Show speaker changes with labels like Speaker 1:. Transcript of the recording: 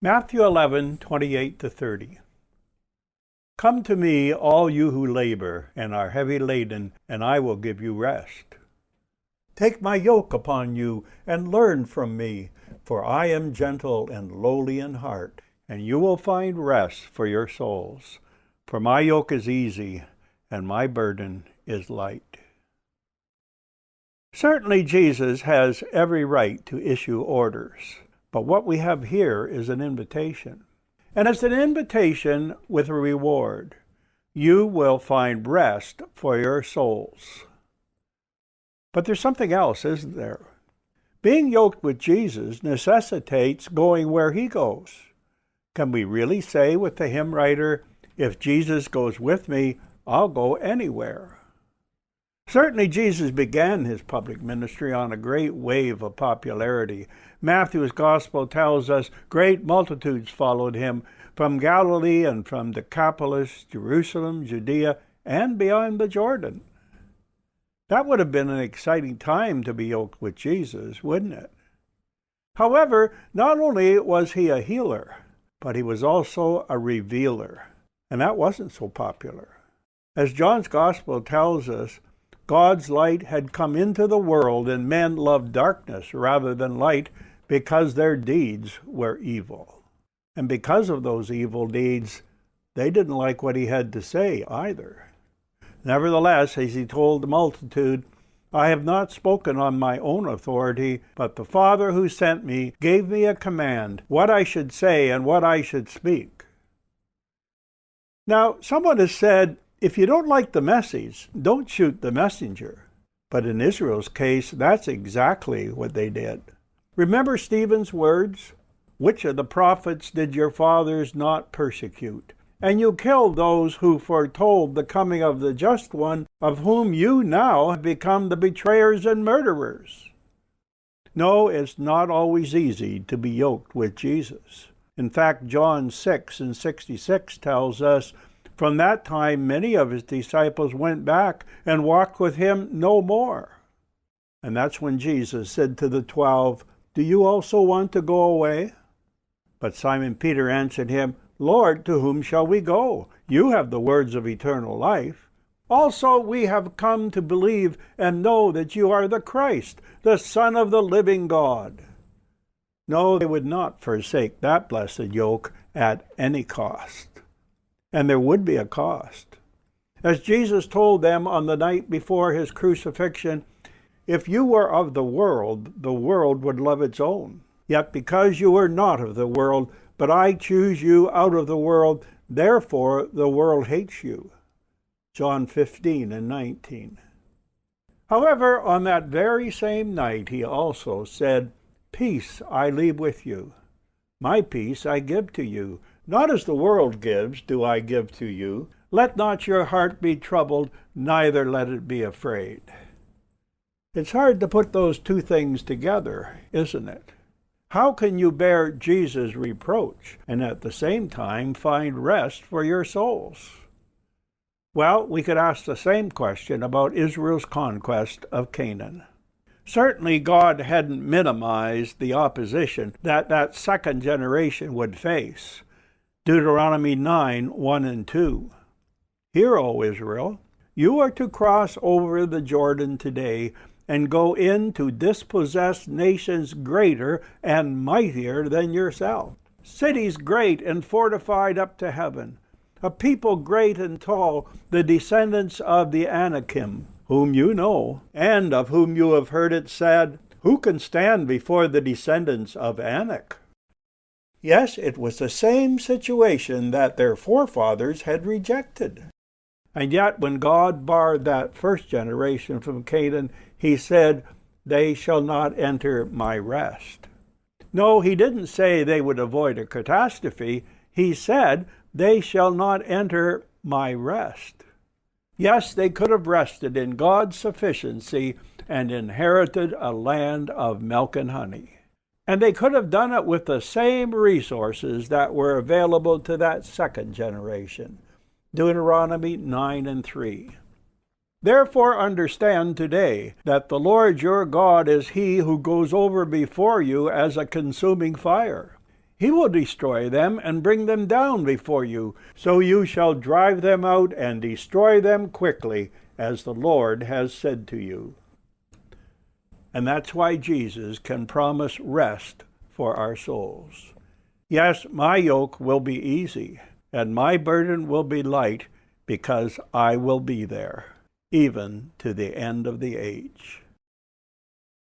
Speaker 1: Matthew 11:28-30. Come to me, all you who labor and are heavy laden, and I will give you rest. Take my yoke upon you and learn from me, for I am gentle and lowly in heart, and you will find rest for your souls. For my yoke is easy and my burden is light. Certainly Jesus has every right to issue orders, but what we have here is an invitation. And it's an invitation with a reward. You will find rest for your souls. But there's something else, isn't there? Being yoked with Jesus necessitates going where he goes. Can we really say with the hymn writer, if Jesus goes with me, I'll go anywhere? Certainly Jesus began his public ministry on a great wave of popularity. Matthew's gospel tells us great multitudes followed him from Galilee and from Decapolis, Jerusalem, Judea, and beyond the Jordan. That would have been an exciting time to be yoked with Jesus, wouldn't it? However, not only was he a healer, but he was also a revealer, and that wasn't so popular. As John's gospel tells us, God's light had come into the world, and men loved darkness rather than light because their deeds were evil. And because of those evil deeds, they didn't like what he had to say either. Nevertheless, as he told the multitude, I have not spoken on my own authority, but the Father who sent me gave me a command, what I should say and what I should speak. Now, someone has said, if you don't like the message, don't shoot the messenger. But in Israel's case, that's exactly what they did. Remember Stephen's words? Which of the prophets did your fathers not persecute? And you killed those who foretold the coming of the Just One, of whom you now have become the betrayers and murderers. No, it's not always easy to be yoked with Jesus. In fact, John 6:66 tells us, from that time many of his disciples went back and walked with him no more. And that's when Jesus said to the 12, do you also want to go away? But Simon Peter answered him, Lord, to whom shall we go? You have the words of eternal life. Also we have come to believe and know that you are the Christ, the Son of the living God. No, they would not forsake that blessed yoke at any cost. And there would be a cost. As Jesus told them on the night before his crucifixion, if you were of the world would love its own. Yet because you are not of the world, but I choose you out of the world, therefore the world hates you. John 15:19. However, on that very same night he also said, peace I leave with you. My peace I give to you. Not as the world gives do I give to you. Let not your heart be troubled, neither let it be afraid. It's hard to put those two things together, isn't it? How can you bear Jesus' reproach and at the same time find rest for your souls? Well, we could ask the same question about Israel's conquest of Canaan. Certainly God hadn't minimized the opposition that second generation would face. Deuteronomy 9:1-2. Hear, O Israel, you are to cross over the Jordan today and go in to dispossess nations greater and mightier than yourself, cities great and fortified up to heaven, a people great and tall, the descendants of the Anakim, whom you know, and of whom you have heard it said, who can stand before the descendants of Anak? Yes, it was the same situation that their forefathers had rejected. And yet when God barred that first generation from Canaan, he said, they shall not enter my rest. No, he didn't say they would avoid a catastrophe. He said, they shall not enter my rest. Yes, they could have rested in God's sufficiency and inherited a land of milk and honey. And they could have done it with the same resources that were available to that second generation. Deuteronomy 9:3. Therefore understand today that the Lord your God is he who goes over before you as a consuming fire. He will destroy them and bring them down before you, so you shall drive them out and destroy them quickly, as the Lord has said to you. And that's why Jesus can promise rest for our souls. Yes, my yoke will be easy, and my burden will be light, because I will be there, even to the end of the age.